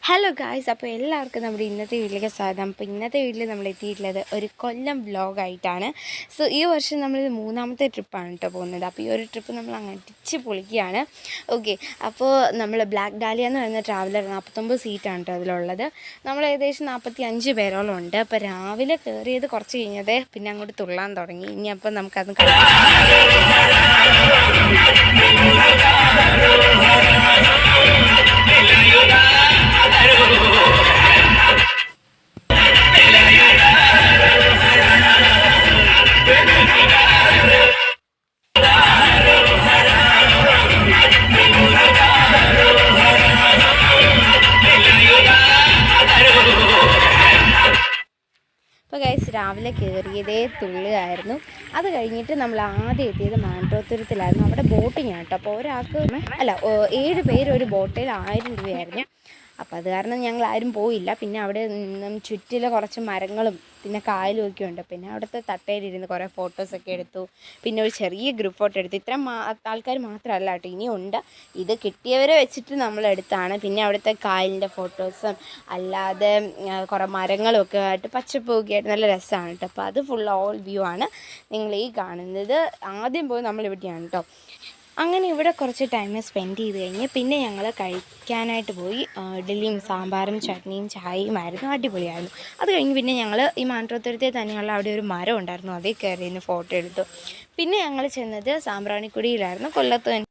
Hello guys, അപ്പോൾ എല്ലാവർക്കും നമ്മുടെ ഇന്നത്തെ വീട്ടിലേക്ക് സ്വാഗതം. അപ്പോൾ ഇന്നത്തെ വീട്ടിൽ നമ്മൾ എത്തിയിട്ടുള്ളത് ഒരു കൊല്ലം വ്ലോഗായിട്ടാണ്. സോ ഈ വർഷം നമ്മൾ മൂന്നാമത്തെ ട്രിപ്പാണ് കേട്ടോ പോകുന്നത്. അപ്പോൾ ഈ ഒരു ട്രിപ്പ് നമ്മൾ അങ്ങ് അടിച്ച് പൊളിക്കുകയാണ്. ഓക്കെ, അപ്പോൾ നമ്മൾ ബ്ലാക്ക് ഡാലിയ എന്ന് പറയുന്ന ട്രാവലർ 49 സീറ്റാണ് കേട്ടോ അതിലുള്ളത്. നമ്മൾ ഏകദേശം 45 പേരോളം ഉണ്ട്. അപ്പോൾ രാവിലെ കയറിയത് കുറച്ച് കഴിഞ്ഞത് പിന്നെ അങ്ങോട്ട് തുള്ളാൻ തുടങ്ങി. ഇനി അപ്പോൾ നമുക്കത് അപ്പോൾ ഗൈസ് രാവിലെ കയറിയതേ തുള്ളുകയായിരുന്നു. അത് കഴിഞ്ഞിട്ട് നമ്മൾ ആദ്യം എത്തിയത് മാൻഡോത്തുരത്തിലായിരുന്നു. അവിടെ ബോട്ടിങ് ആണ് കേട്ടോ. അപ്പോൾ ഒരാൾക്ക് 7 പേര് ഒരു ബോട്ടിൽ 1000 രൂപയായിരുന്നു. അപ്പോൾ അത് കാരണം ഞങ്ങൾ ആരും പോയില്ല. പിന്നെ അവിടെ നിന്നും ചുറ്റിലെ കുറച്ച് മരങ്ങളും പിന്നെ കായലും ഒക്കെ ഉണ്ട്. പിന്നെ അവിടുത്തെ തട്ടയിലിരുന്ന് കുറേ ഫോട്ടോസൊക്കെ എടുത്തു. പിന്നെ ഒരു ചെറിയ ഗ്രൂപ്പ് ഫോട്ടോ എടുത്തു. ഇത്ര ആൾക്കാർ മാത്രമല്ല കേട്ടോ, ഇനിയുണ്ട്. ഇത് കിട്ടിയവരെ വെച്ചിട്ട് നമ്മളെടുത്താണ്. പിന്നെ അവിടുത്തെ കായലിൻ്റെ ഫോട്ടോസും അല്ലാതെ കുറേ മരങ്ങളും ഒക്കെ ആയിട്ട് പച്ചപ്പൊക്കെ ആയിട്ട് നല്ല രസമാണ് കേട്ടോ. അപ്പോൾ അത് ഫുൾ ഓൾ വ്യൂ ആണ് നിങ്ങൾ ഈ കാണുന്നത്. ആദ്യം പോയി നമ്മളിവിടെയാണ് കേട്ടോ. അങ്ങനെ ഇവിടെ കുറച്ച് ടൈം സ്പെൻഡ് ചെയ്ത് കഴിഞ്ഞ് പിന്നെ ഞങ്ങൾ കഴിക്കാനായിട്ട് പോയി. ഇഡ്ഡലിയും സാമ്പാറും ചട്നിയും ചായയുമായിരുന്നു. അടിപൊളിയായിരുന്നു. അത് കഴിഞ്ഞ് പിന്നെ ഞങ്ങൾ ഈ മാൻഡോത്തുരത്തിൽ തന്നെയുള്ള അവിടെ ഒരു മരം ഉണ്ടായിരുന്നു, അതേ കയറി നിന്ന് ഫോട്ടോ എടുത്തു. പിന്നെ ഞങ്ങൾ ചെന്നത് സാമ്പ്രാണിക്കുടിയിലായിരുന്നു, കൊല്ലത്ത്.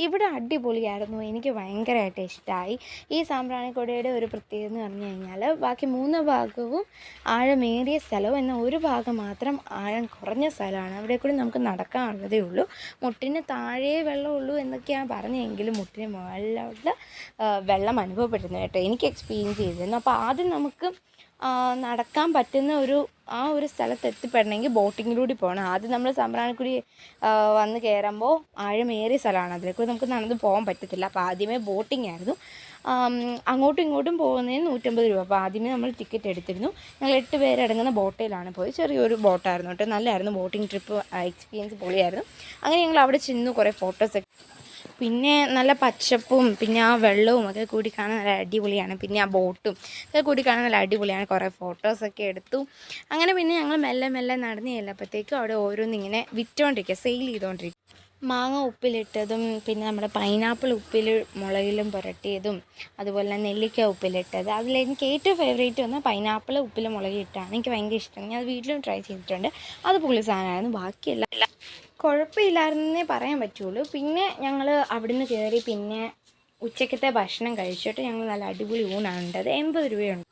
ഇവിടെ അടിപൊളിയായിരുന്നു. എനിക്ക് ഭയങ്കരമായിട്ട് ഇഷ്ടമായി. ഈ സാമ്പ്രാണിക്കൊടിയുടെ ഒരു പ്രത്യേകത എന്ന് പറഞ്ഞു കഴിഞ്ഞാൽ ബാക്കി 3 ഭാഗവും ആഴമേറിയ സ്ഥലവും, എന്നാൽ ഒരു ഭാഗം മാത്രം ആഴം കുറഞ്ഞ സ്ഥലമാണ്. അവിടെ കൂടി നമുക്ക് നടക്കാനുള്ളതേ ഉള്ളൂ. മുട്ടിന് താഴെ വെള്ളമുള്ളൂ എന്നൊക്കെയാണ് പറഞ്ഞതെങ്കിലും മുട്ടിന് മുകളിലുള്ള വെള്ളം അനുഭവപ്പെടുന്നു കേട്ടോ. എനിക്ക് എക്സ്പീരിയൻസ് ചെയ്തിരുന്നു. അപ്പോൾ ആദ്യം നമുക്ക് നടക്കാൻ പറ്റുന്ന ഒരു സ്ഥലത്ത് എത്തിപ്പെടണമെങ്കിൽ ബോട്ടിങ്ങിലൂടെ പോകണം. ആദ്യം നമ്മൾ സാമ്പ്രാണിക്കുടി വന്ന് കയറുമ്പോൾ ആഴമേറിയ സ്ഥലമാണ്, അതിലേക്കൂടി നമുക്ക് നടന്ന് പോകാൻ പറ്റത്തില്ല. അപ്പോൾ ആദ്യമേ ബോട്ടിംഗ് ആയിരുന്നു. അങ്ങോട്ടും ഇങ്ങോട്ടും പോകുന്നതിന് 150 രൂപ. അപ്പോൾ ആദ്യമേ നമ്മൾ ടിക്കറ്റ് എടുത്തിരുന്നു. ഞങ്ങൾ 8 പേരടങ്ങുന്ന ബോട്ടിലാണ് പോയി. ചെറിയൊരു ബോട്ടായിരുന്നു കേട്ടോ. നല്ലതായിരുന്നു. ബോട്ടിംഗ് ട്രിപ്പ് എക്സ്പീരിയൻസ് പൊളിയായിരുന്നു. അങ്ങനെ ഞങ്ങൾ അവിടെ ചെന്നു കുറേ ഫോട്ടോസൊക്കെ. പിന്നെ നല്ല പച്ചപ്പും പിന്നെ ആ വെള്ളവും ഒക്കെ കൂടി കാണാൻ നല്ല അടിപൊളിയാണ്. പിന്നെ ആ ബോട്ടും ഒക്കെ കൂടി കാണാൻ നല്ല അടിപൊളിയാണ്. കുറേ ഫോട്ടോസൊക്കെ എടുത്തു. അങ്ങനെ പിന്നെ ഞങ്ങൾ മെല്ലെ നടന്ന് ചെല്ലപ്പോഴത്തേക്കും അവിടെ ഓരോന്നിങ്ങനെ വിറ്റുകൊണ്ടിരിക്കുക, സെയിൽ ചെയ്തുകൊണ്ടിരിക്കുക. മാങ്ങ ഉപ്പിലിട്ടതും പിന്നെ നമ്മുടെ പൈനാപ്പിൾ മുളകിലും പുരട്ടിയതും അതുപോലെ തന്നെ നെല്ലിക്ക ഉപ്പിലിട്ടത്. അതിലെനിക്ക് ഏറ്റവും ഫേവറേറ്റ് വന്നാൽ പൈനാപ്പിൾ മുളകിട്ടാണ്. എനിക്ക് ഭയങ്കര ഇഷ്ടമാണ്. ഞാൻ വീട്ടിലും ട്രൈ ചെയ്തിട്ടുണ്ട്. അത് പൊളി സാധനമായിരുന്നു. ബാക്കിയെല്ലാം കുഴപ്പമില്ലായിരുന്നേ പറയാൻ പറ്റുള്ളൂ. പിന്നെ ഞങ്ങൾ അവിടുന്ന് കയറി പിന്നെ ഉച്ചക്കത്തെ ഭക്ഷണം കഴിച്ചിട്ട് ഞങ്ങൾ നല്ല അടിപൊളി ഊണാണ് ഉണ്ടത്. 80 രൂപയുണ്ട്.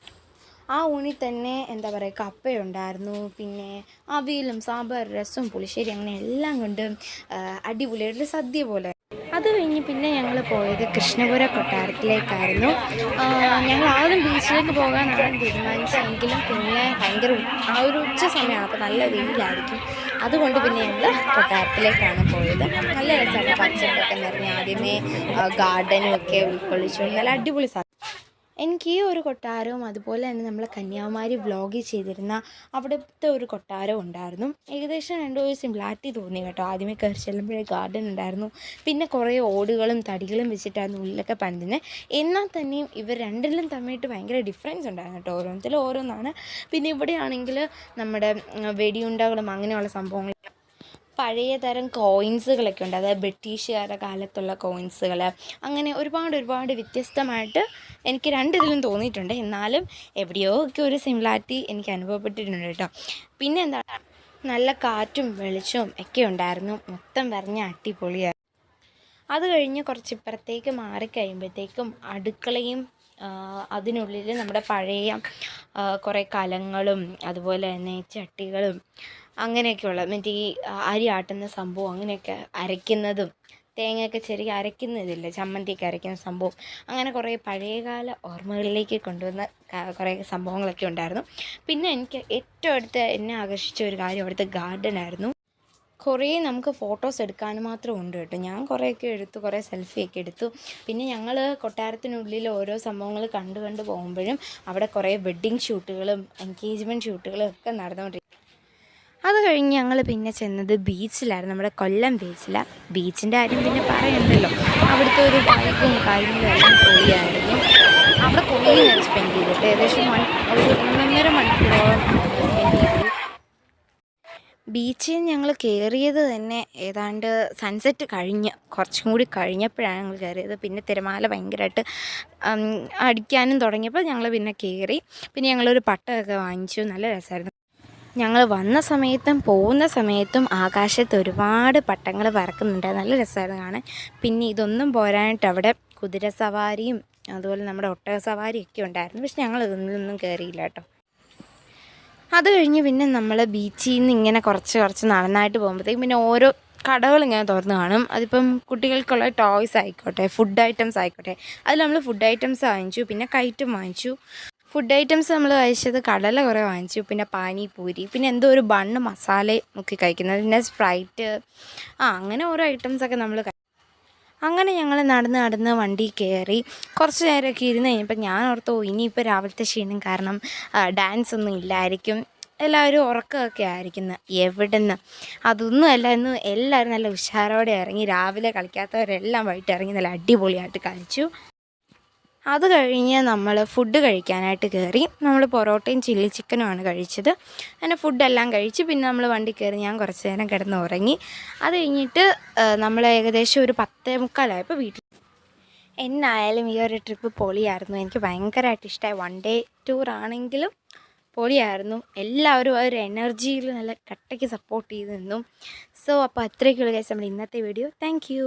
ആ ഊണിൽ തന്നെ എന്താ പറയുക, കപ്പയുണ്ടായിരുന്നു, പിന്നെ അവിയലും സാമ്പാർ, രസവും പുളിശ്ശേരി, അങ്ങനെ എല്ലാം കൊണ്ട് അടിപൊളിയായിട്ടുള്ള സദ്യ പോലെ. അത് കഴിഞ്ഞ് പിന്നെ ഞങ്ങൾ പോയത് കൃഷ്ണപുര കൊട്ടാരത്തിലേക്കായിരുന്നു. ഞങ്ങൾ ആദ്യം ബീച്ചിലേക്ക് പോകാനാണ് തീരുമാനിച്ചെങ്കിലും പിന്നെ ഭയങ്കര ഒരു ഉച്ച സമയമാണ്, അപ്പോൾ നല്ല വെയിലായിരിക്കും. അതുകൊണ്ട് പിന്നെ ഞങ്ങൾ കൊട്ടാരത്തിലേക്കാണ് പോയത്. നല്ല രസമാണ്. പച്ചപ്പൊക്കെ നിറഞ്ഞ് ആദ്യമേ ഗാർഡനും ഒക്കെ ഉൾക്കൊള്ളിച്ചു. നല്ല അടിപൊളി സ്ഥലം. എനിക്ക് ഈ ഒരു കൊട്ടാരവും അതുപോലെ തന്നെ നമ്മൾ കന്യാകുമാരി വ്ലോഗ് ചെയ്തിരുന്ന അവിടുത്തെ ഒരു കൊട്ടാരവും ഉണ്ടായിരുന്നു. ഏകദേശം 2 സിമിലാരിറ്റി തോന്നി കേട്ടോ. ആദ്യമേ കയറി ചെല്ലുമ്പോഴേ ഗാർഡൻ ഉണ്ടായിരുന്നു. പിന്നെ കുറേ ഓടുകളും തടികളും വെച്ചിട്ടായിരുന്നു ഉള്ളിലൊക്കെ പണിതിരുന്നത്. എന്നാൽ തന്നെയും ഇവർ രണ്ടിലും തമ്മിയിട്ട് ഭയങ്കര ഡിഫറൻസ് ഉണ്ടായിരുന്നു കേട്ടോ. ഓരോന്നിലും ഓരോന്നാണ്. പിന്നെ ഇവിടെയാണെങ്കിൽ നമ്മുടെ വെടിയുണ്ടകളും അങ്ങനെയുള്ള സംഭവങ്ങൾ, പഴയ തരം കോയിൻസുകളൊക്കെ ഉണ്ട്. അതായത് ബ്രിട്ടീഷുകാരുടെ കാലത്തുള്ള കോയിൻസുകൾ, അങ്ങനെ ഒരുപാട് വ്യത്യസ്തമായിട്ട് എനിക്ക് രണ്ടിതിലും തോന്നിയിട്ടുണ്ട്. എന്നാലും എവിടെയോ ഒക്കെ ഒരു സിമിലാരിറ്റി എനിക്ക് അനുഭവപ്പെട്ടിട്ടുണ്ട് കേട്ടോ. പിന്നെ എന്താണ്, നല്ല കാറ്റും വെളിച്ചവും ഒക്കെ ഉണ്ടായിരുന്നു. മൊത്തം വരഞ്ഞ അടിപൊളിയായിരുന്നു. അത് കഴിഞ്ഞ് കുറച്ച് ഇപ്പുറത്തേക്ക് മാറിക്കഴിയുമ്പോഴത്തേക്കും അടുക്കളയും അതിനുള്ളിൽ നമ്മുടെ പഴയ കുറേ കലങ്ങളും അതുപോലെ തന്നെ ചട്ടികളും അങ്ങനെയൊക്കെയുള്ള മറ്റേ ഈ അരി ആട്ടുന്ന സംഭവം, അങ്ങനെയൊക്കെ അരയ്ക്കുന്നതും തേങ്ങയൊക്കെ ചെറിയ അരയ്ക്കുന്നതില്ലേ, ചമ്മന്തിയൊക്കെ അരയ്ക്കുന്ന സംഭവം, അങ്ങനെ കുറേ പഴയകാല ഓർമ്മകളിലേക്ക് കൊണ്ടുവന്ന കുറേ സംഭവങ്ങളൊക്കെ ഉണ്ടായിരുന്നു. പിന്നെ എനിക്ക് ഏറ്റവും അടുത്ത് എന്നെ ആകർഷിച്ച ഒരു കാര്യം അവിടുത്തെ ഗാർഡനായിരുന്നു. കുറേ നമുക്ക് ഫോട്ടോസ് എടുക്കാനും മാത്രം ഉണ്ട് കേട്ടോ. ഞാൻ കുറേയൊക്കെ എടുത്തു, കുറേ സെൽഫിയൊക്കെ എടുത്തു. പിന്നെ ഞങ്ങൾ കൊട്ടാരത്തിനുള്ളിൽ ഓരോ സംഭവങ്ങൾ കണ്ടു പോകുമ്പോഴും അവിടെ കുറേ വെഡ്ഡിങ് ഷൂട്ടുകളും എൻഗേജ്മെൻറ്റ് ഷൂട്ടുകളും ഒക്കെ നടന്നുകൊണ്ടിരിക്കും. അത് കഴിഞ്ഞ് ഞങ്ങൾ പിന്നെ ചെന്നത് ബീച്ചിലായിരുന്നു, നമ്മുടെ കൊല്ലം ബീച്ചിലാണ്. ബീച്ചിൻ്റെ കാര്യം പിന്നെ പറയണ്ടല്ലോ, അവിടുത്തെ ഒരു വൈബും കാര്യങ്ങളും എല്ലാം പൊളിയായിരുന്നു. അവിടെ കുറേ നേരം സ്പെൻഡ് ചെയ്തിട്ട് ഏകദേശം ഒരു 1.5 മണിക്കൂറോളം സ്പെൻഡ് ചെയ്തു. ബീച്ചിൽ ഞങ്ങൾ കയറിയത് തന്നെ ഏതാണ്ട് സൺസെറ്റ് കഴിഞ്ഞ് കുറച്ചും കൂടി കഴിഞ്ഞപ്പോഴാണ് ഞങ്ങൾ കയറിയത്. പിന്നെ തിരമാല ഭയങ്കരമായിട്ട് അടിക്കാനും തുടങ്ങിയപ്പോൾ ഞങ്ങൾ പിന്നെ കയറി. പിന്നെ ഞങ്ങളൊരു പട്ടമൊക്കെ വാങ്ങിച്ചു. നല്ല രസമായിരുന്നു. ഞങ്ങൾ വന്ന സമയത്തും പോകുന്ന സമയത്തും ആകാശത്ത് ഒരുപാട് പട്ടങ്ങൾ പറക്കുന്നുണ്ട്. നല്ല രസമായിരുന്നു കാണാൻ. പിന്നെ ഇതൊന്നും പോരാനായിട്ട് അവിടെ കുതിര സവാരിയും അതുപോലെ നമ്മുടെ ഒട്ടക സവാരിയൊക്കെ ഉണ്ടായിരുന്നു. പക്ഷെ ഞങ്ങൾ ഇതൊന്നും കയറിയില്ല കേട്ടോ. അത് കഴിഞ്ഞ് പിന്നെ നമ്മൾ ബീച്ചിൽ നിന്ന് ഇങ്ങനെ കുറച്ച് നടന്നായിട്ട് പോകുമ്പോഴത്തേക്കും പിന്നെ ഓരോ കടകൾ ഇങ്ങനെ തുറന്ന് കാണും. അതിപ്പം കുട്ടികൾക്കുള്ള ടോയ്സ് ആയിക്കോട്ടെ, ഫുഡ് ഐറ്റംസ് ആയിക്കോട്ടെ. അതിൽ നമ്മൾ ഫുഡ് ഐറ്റംസ് വാങ്ങിച്ചു. പിന്നെ കൈറ്റും വാങ്ങിച്ചു. ഫുഡ് ഐറ്റംസ് നമ്മൾ കഴിച്ചത് കടല കുറേ വാങ്ങിച്ചു. പിന്നെ പാനിപൂരി, പിന്നെ എന്തോ ഒരു ബണ്ണ് മസാല മുക്കി കഴിക്കുന്നത്, പിന്നെ സ്പ്രൈറ്റ്, അങ്ങനെ ഓരോ ഐറ്റംസൊക്കെ നമ്മൾ അങ്ങനെ ഞങ്ങൾ നടന്ന് വണ്ടി കയറി കുറച്ച് നേരമൊക്കെ ഇരുന്ന് കഴിഞ്ഞപ്പോൾ ഞാൻ ഓർത്തു ഇനിയിപ്പോൾ രാവിലത്തെ ക്ഷീണം കാരണം ഡാൻസ് ഒന്നും ഇല്ലായിരിക്കും, എല്ലാവരും ഉറക്കമൊക്കെ ആയിരിക്കുന്നത്. എവിടുന്ന്, അതൊന്നുമല്ല. ഇന്ന് എല്ലാവരും നല്ല ഉഷാറോടെ ഇറങ്ങി. രാവിലെ കളിക്കാത്തവരെല്ലാം വൈകിട്ട് ഇറങ്ങി നല്ല അടിപൊളിയായിട്ട് കളിച്ചു. അത് കഴിഞ്ഞ് നമ്മൾ ഫുഡ് കഴിക്കാനായിട്ട് കയറി. നമ്മൾ പൊറോട്ടയും ചില്ലി ചിക്കനുമാണ് കഴിച്ചത്. അങ്ങനെ ഫുഡെല്ലാം കഴിച്ച് പിന്നെ നമ്മൾ വണ്ടി കയറി. ഞാൻ കുറച്ച് നേരം കിടന്ന് ഉറങ്ങി. അത് കഴിഞ്ഞിട്ട് നമ്മൾ ഏകദേശം ഒരു 10:45 വീട്ടിൽ. എന്നായാലും ഈ ഒരു ട്രിപ്പ് പൊളിയായിരുന്നു. എനിക്ക് ഭയങ്കരമായിട്ട് ഇഷ്ടമായി. 1 ഡേ ടൂർ ആണെങ്കിലും പൊളിയായിരുന്നു. എല്ലാവരും ആ ഒരു എനർജിയിൽ നല്ല കട്ടയ്ക്ക് സപ്പോർട്ട് ചെയ്ത് നിന്നു. സോ അപ്പോൾ അത്രയൊക്കെയുള്ള കേസ് നമ്മുടെ ഇന്നത്തെ വീഡിയോ. Thank you.